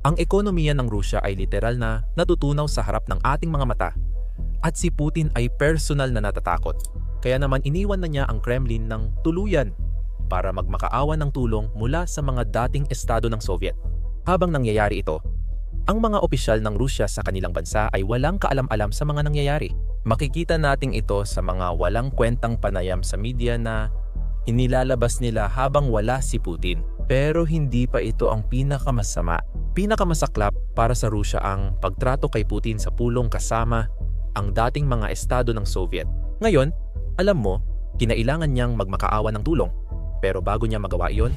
Ang ekonomiya ng Rusya ay literal na natutunaw sa harap ng ating mga mata. At si Putin ay personal na natatakot. Kaya naman iniwan na niya ang Kremlin ng tuluyan para magmakaawa ng tulong mula sa mga dating estado ng Soviet. Habang nangyayari ito, ang mga opisyal ng Rusya sa kanilang bansa ay walang kaalam-alam sa mga nangyayari. Makikita nating ito sa mga walang kwentang panayam sa media na inilalabas nila habang wala si Putin. Pero hindi pa ito ang pinakamasama. Pinakamasaklap para sa Rusya ang pagtrato kay Putin sa pulong kasama ang dating mga estado ng Soviet. Ngayon, alam mo, kinailangan niyang magmakaawa ng tulong. Pero bago niya magawa iyon,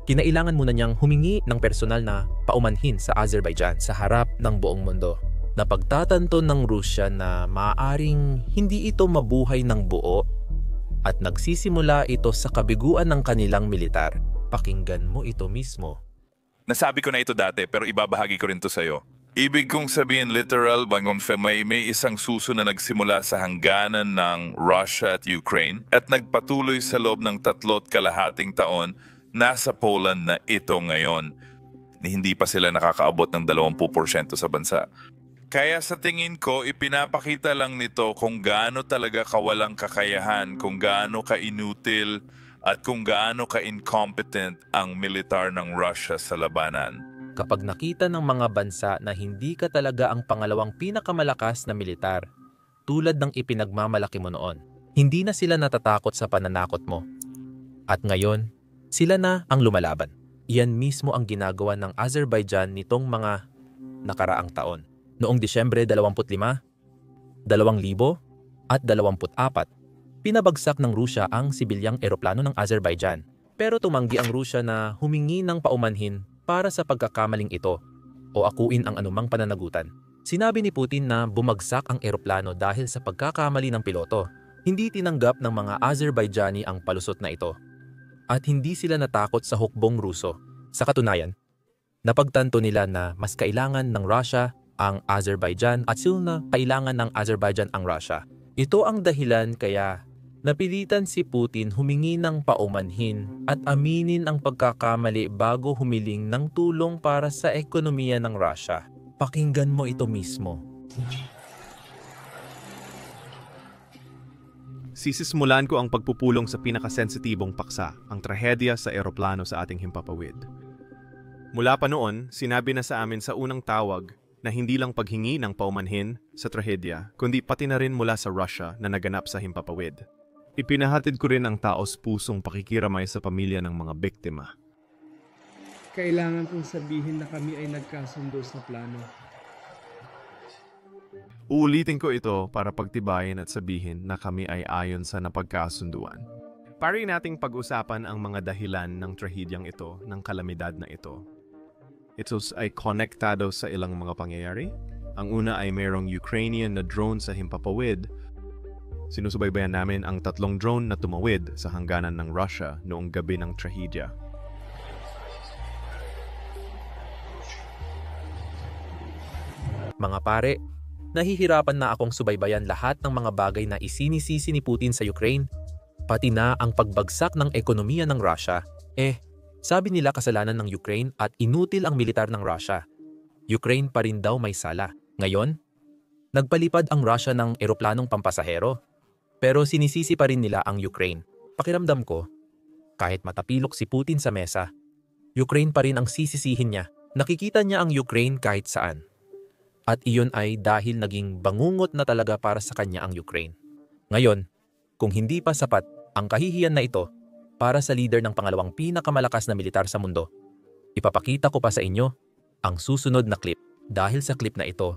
kinailangan muna niyang humingi ng personal na paumanhin sa Azerbaijan sa harap ng buong mundo. Napagtatanto ng Rusya na maaaring hindi ito mabuhay ng buo at nagsisimula ito sa kabiguan ng kanilang militar. Pakinggan mo ito mismo. Nasabi ko na ito dati pero ibabahagi ko rin to sa'yo. Ibig kong sabihin literal, may isang suso na nagsimula sa hangganan ng Russia at Ukraine at nagpatuloy sa loob ng 3.5 taon nasa Poland na ito ngayon. Hindi pa sila nakakaabot ng 20% sa bansa. Kaya sa tingin ko, ipinapakita lang nito kung gaano talaga kawalang kakayahan, kung gaano ka-inutil at kung gaano ka-incompetent ang militar ng Russia sa labanan. Kapag nakita ng mga bansa na hindi ka talaga ang pangalawang pinakamalakas na militar, tulad ng ipinagmamalaki mo noon, hindi na sila natatakot sa pananakot mo. At ngayon, sila na ang lumalaban. Iyan mismo ang ginagawa ng Azerbaijan nitong mga nakaraang taon. Noong Disyembre 25, 2000 at 24, pinabagsak ng Rusya ang sibilyang eroplano ng Azerbaijan. Pero tumanggi ang Rusya na humingi ng paumanhin para sa pagkakamaling ito o akuin ang anumang pananagutan. Sinabi ni Putin na bumagsak ang eroplano dahil sa pagkakamali ng piloto. Hindi tinanggap ng mga Azerbaijani ang palusot na ito. At hindi sila natakot sa hukbong Ruso. Sa katunayan, napagtanto nila na mas kailangan ng Russia ang Azerbaijan at sila na kailangan ng Azerbaijan ang Russia. Ito ang dahilan kaya napilitan si Putin humingi ng paumanhin at aminin ang pagkakamali bago humiling ng tulong para sa ekonomiya ng Russia. Pakinggan mo ito mismo. Sisisimulan ko ang pagpupulong sa pinakasensitibong paksa, ang trahedya sa eroplano sa ating himpapawid. Mula pa noon, sinabi na sa amin sa unang tawag na hindi lang paghingi ng paumanhin sa trahedya, kundi pati na rin mula sa Russia na naganap sa himpapawid. Ipinahatid ko rin ang taos pusong pakikiramay sa pamilya ng mga biktima. Kailangan kong sabihin na kami ay nagkasundo sa plano. Uulitin ko ito para pagtibayin at sabihin na kami ay ayon sa napagkasunduan. Pari nating pag-usapan ang mga dahilan ng trahedyang ito, ng kalamidad na ito. Ito ay konektado sa ilang mga pangyayari. Ang una ay mayroong Ukrainian na drone sa himpapawid. Sinusubaybayan namin ang 3 drone na tumawid sa hangganan ng Russia noong gabi ng trahedya. Mga pare, nahihirapan na akong subaybayan lahat ng mga bagay na isinisisi ni Putin sa Ukraine, pati na ang pagbagsak ng ekonomiya ng Russia. Sabi nila kasalanan ng Ukraine at inutil ang militar ng Russia. Ukraine pa rin daw may sala. Ngayon, nagpalipad ang Russia ng eroplanong pampasahero. Pero sinisisi pa rin nila ang Ukraine. Pakiramdam ko, kahit matapilok si Putin sa mesa, Ukraine pa rin ang sisisihin niya. Nakikita niya ang Ukraine kahit saan. At iyon ay dahil naging bangungot na talaga para sa kanya ang Ukraine. Ngayon, kung hindi pa sapat ang kahihiyan na ito para sa leader ng pangalawang pinakamalakas na militar sa mundo, ipapakita ko pa sa inyo ang susunod na clip. Dahil sa clip na ito,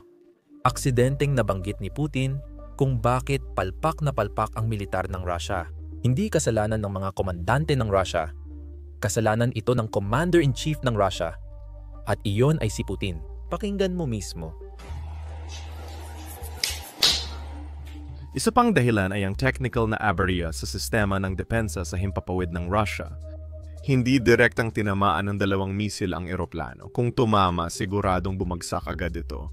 aksidenteng nabanggit ni Putin kung bakit palpak na palpak ang militar ng Russia. Hindi kasalanan ng mga komandante ng Russia. Kasalanan ito ng Commander-in-Chief ng Russia. At iyon ay si Putin. Pakinggan mo mismo. Isa pang dahilan ay ang technical na aberya sa sistema ng depensa sa himpapawid ng Russia. Hindi direktang tinamaan ng 2 misil ang eroplano. Kung tumama, siguradong bumagsak agad ito.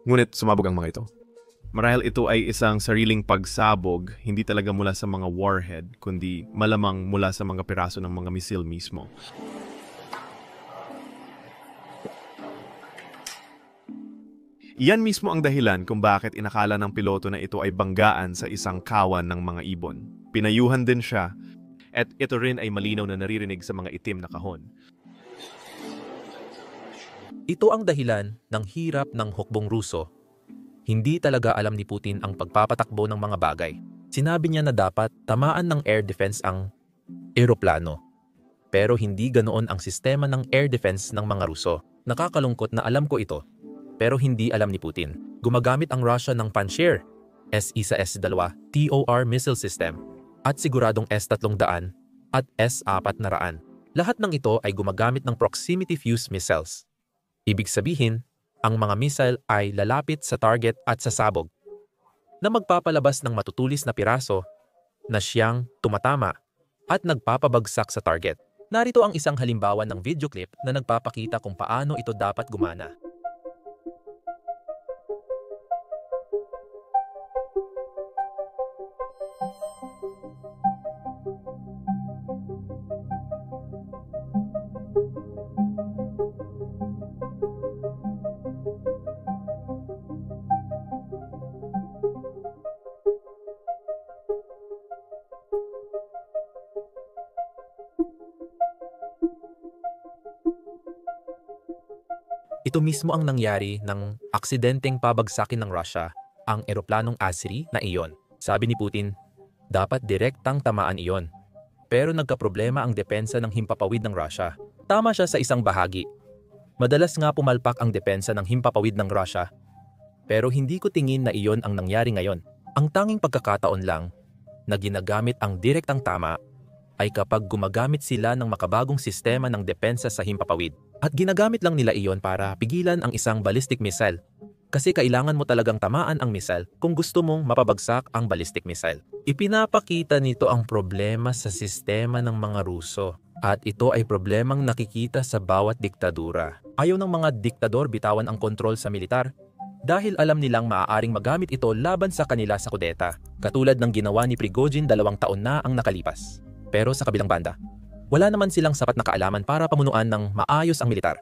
Ngunit sumabog ang mga ito. Marahil ito ay isang sariling pagsabog, hindi talaga mula sa mga warhead, kundi malamang mula sa mga piraso ng mga misil mismo. Iyan mismo ang dahilan kung bakit inakala ng piloto na ito ay banggaan sa isang kawan ng mga ibon. Pinayuhan din siya, at ito rin ay malinaw na naririnig sa mga itim na kahon. Ito ang dahilan ng hirap ng hukbong Ruso. Hindi talaga alam ni Putin ang pagpapatakbo ng mga bagay. Sinabi niya na dapat tamaan ng air defense ang eroplano. Pero hindi ganoon ang sistema ng air defense ng mga Ruso. Nakakalungkot na alam ko ito, pero hindi alam ni Putin. Gumagamit ang Russia ng Pantsir, S-1 sa S-2, TOR missile system, at siguradong S-300 at S-400. Lahat ng ito ay gumagamit ng proximity fuse missiles. Ibig sabihin, ang mga missile ay lalapit sa target at sasabog, na magpapalabas ng matutulis na piraso na siyang tumatama at nagpapabagsak sa target. Narito ang isang halimbawa ng video clip na nagpapakita kung paano ito dapat gumana. Ito mismo ang nangyari ng aksidenteng pabagsakin ng Russia ang eroplanong Azeri na iyon. Sabi ni Putin, dapat direktang tamaan iyon. Pero nagkaproblema ang depensa ng himpapawid ng Russia. Tama siya sa isang bahagi. Madalas nga pumalpak ang depensa ng himpapawid ng Russia. Pero hindi ko tingin na iyon ang nangyari ngayon. Ang tanging pagkakataon lang na ginagamit ang direktang tama ay kapag gumagamit sila ng makabagong sistema ng depensa sa himpapawid. At ginagamit lang nila iyon para pigilan ang isang ballistic missile. Kasi kailangan mo talagang tamaan ang missile kung gusto mong mapabagsak ang ballistic missile. Ipinapakita nito ang problema sa sistema ng mga Ruso. At ito ay problemang nakikita sa bawat diktadura. Ayaw ng mga diktador bitawan ang kontrol sa militar dahil alam nilang maaaring magamit ito laban sa kanila sa kudeta. Katulad ng ginawa ni Prigozhin 2 taon na ang nakalipas. Pero sa kabilang banda, wala naman silang sapat na kaalaman para pamunuan ng maayos ang militar.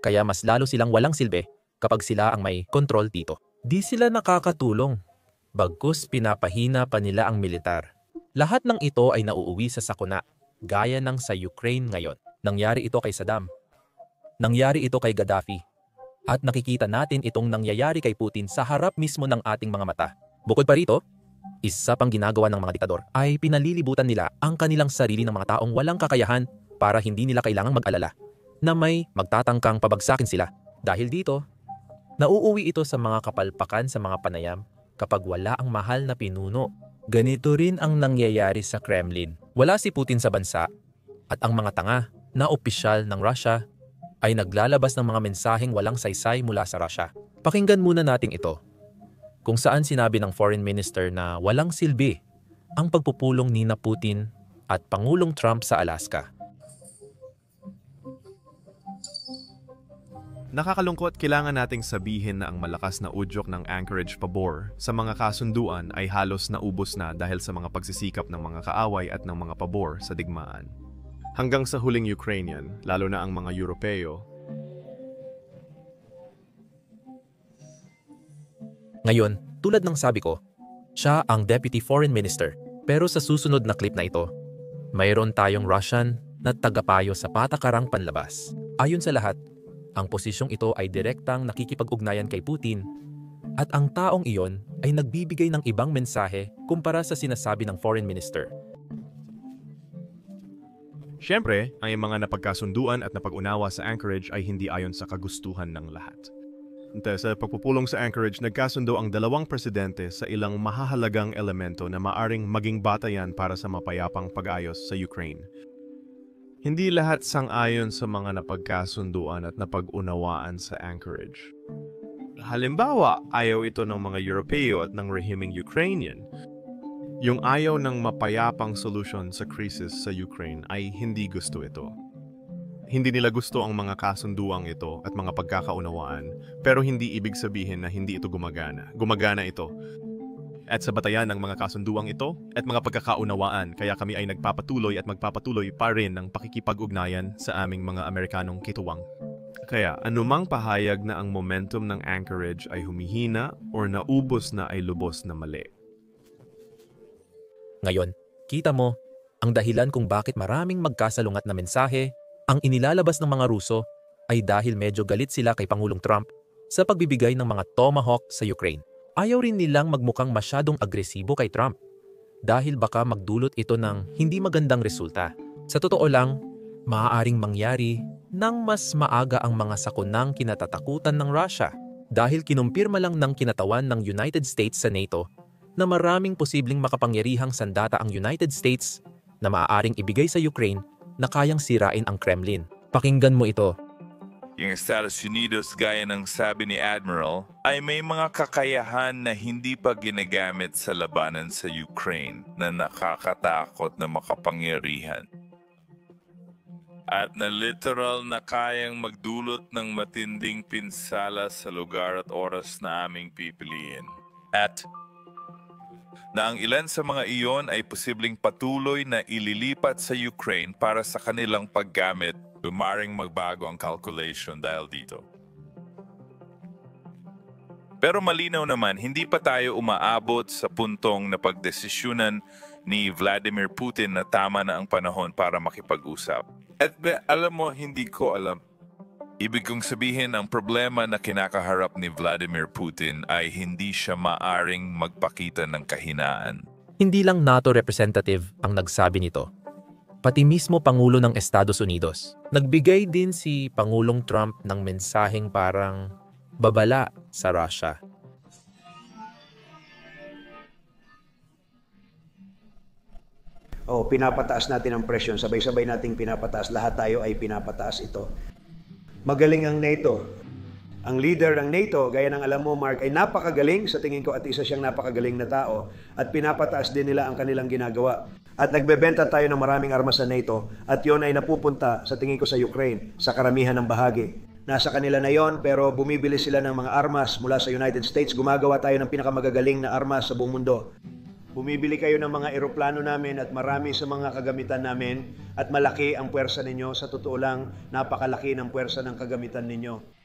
Kaya mas lalo silang walang silbi kapag sila ang may kontrol dito. Di sila nakakatulong. Bagkus pinapahina pa nila ang militar. Lahat ng ito ay nauuwi sa sakuna, gaya ng sa Ukraine ngayon. Nangyari ito kay Saddam. Nangyari ito kay Gaddafi. At nakikita natin itong nangyayari kay Putin sa harap mismo ng ating mga mata. Bukod pa rito, isa pang ginagawa ng mga diktador ay pinalilibutan nila ang kanilang sarili ng mga taong walang kakayahan para hindi nila kailangang mag-alala na may magtatangkang pabagsakin sila. Dahil dito, nauuwi ito sa mga kapalpakan sa mga panayam kapag wala ang mahal na pinuno. Ganito rin ang nangyayari sa Kremlin. Wala si Putin sa bansa at ang mga tanga na opisyal ng Russia ay naglalabas ng mga mensaheng walang saysay mula sa Russia. Pakinggan muna natin ito, kung saan sinabi ng Foreign Minister na walang silbi ang pagpupulong ni Putin at Pangulong Trump sa Alaska. Nakakalungkot, kailangan nating sabihin na ang malakas na udyok ng Anchorage pabor sa mga kasunduan ay halos naubos na dahil sa mga pagsisikap ng mga kaaway at ng mga pabor sa digmaan. Hanggang sa huling Ukrainian, lalo na ang mga Europeo. Ngayon, tulad ng sabi ko, siya ang Deputy Foreign Minister. Pero sa susunod na clip na ito, mayroon tayong Russian na tagapayo sa patakarang panlabas. Ayon sa lahat, ang posisyong ito ay direktang nakikipag-ugnayan kay Putin at ang taong iyon ay nagbibigay ng ibang mensahe kumpara sa sinasabi ng Foreign Minister. Siyempre, ang mga napagkasunduan at napag-unawa sa Anchorage ay hindi ayon sa kagustuhan ng lahat. Sa pagpupulong sa Anchorage, nagkasundo ang dalawang presidente sa ilang mahahalagang elemento na maaring maging batayan para sa mapayapang pag-ayos sa Ukraine. Hindi lahat sang-ayon sa mga napagkasunduan at napag-unawaan sa Anchorage. Halimbawa, ayaw ito ng mga Europeo at ng rehimeng Ukrainian. Yung ayaw ng mapayapang solusyon sa krisis sa Ukraine ay hindi gusto ito. Hindi nila gusto ang mga kasunduang ito at mga pagkakaunawaan, pero hindi ibig sabihin na hindi ito gumagana. Gumagana ito. At sa batayan ng mga kasunduang ito at mga pagkakaunawaan, kaya kami ay nagpapatuloy at magpapatuloy pa rin ng pakikipag-ugnayan sa aming mga Amerikanong kituwang. Kaya anumang pahayag na ang momentum ng Anchorage ay humihina o naubos na ay lubos na mali. Ngayon, kita mo, ang dahilan kung bakit maraming magkasalungat na mensahe ang inilalabas ng mga Ruso ay dahil medyo galit sila kay Pangulong Trump sa pagbibigay ng mga Tomahawk sa Ukraine. Ayaw rin nilang magmukhang masyadong agresibo kay Trump dahil baka magdulot ito ng hindi magandang resulta. Sa totoo lang, maaaring mangyari nang mas maaga ang mga sakunang kinatatakutan ng Russia dahil kinumpirma lang ng kinatawan ng United States sa NATO na maraming posibleng makapangyarihang sandata ang United States na maaaring ibigay sa Ukraine na kayang sirain ang Kremlin. Pakinggan mo ito. Yung Estados Unidos, gaya ng sabi ni Admiral, ay may mga kakayahan na hindi pa ginagamit sa labanan sa Ukraine na nakakatakot na makapangyarihan. At na literal na kayang magdulot ng matinding pinsala sa lugar at oras na aming pipiliin. At na ang ilan sa mga iyon ay posibleng patuloy na ililipat sa Ukraine para sa kanilang paggamit, maaaring magbago ang calculation dahil dito. Pero malinaw naman, hindi pa tayo umaabot sa puntong na pagdesisyunan ni Vladimir Putin na tama na ang panahon para makipag-usap. At alam mo, hindi ko alam. Ibig kong sabihin, ang problema na kinakaharap ni Vladimir Putin ay hindi siya maaring magpakita ng kahinaan. Hindi lang NATO representative ang nagsabi nito. Pati mismo Pangulo ng Estados Unidos. Nagbigay din si Pangulong Trump ng mensaheng parang babala sa Russia. Pinapataas natin ang presyon, sabay-sabay nating pinapataas, lahat tayo ay pinapataas ito. Magaling ang NATO. Ang leader ng NATO, gaya ng alam mo Mark, ay napakagaling sa tingin ko at isa siyang napakagaling na tao at pinapataas din nila ang kanilang ginagawa. At nagbebenta tayo ng maraming armas sa NATO at yon ay napupunta sa tingin ko sa Ukraine, sa karamihan ng bahagi. Nasa kanila na yon pero bumibili sila ng mga armas mula sa United States. Gumagawa tayo ng pinakamagagaling na armas sa buong mundo. Bumibili kayo ng mga eroplano namin at marami sa mga kagamitan namin at malaki ang puwersa ninyo. Sa totoo lang, napakalaki ng puwersa ng kagamitan ninyo.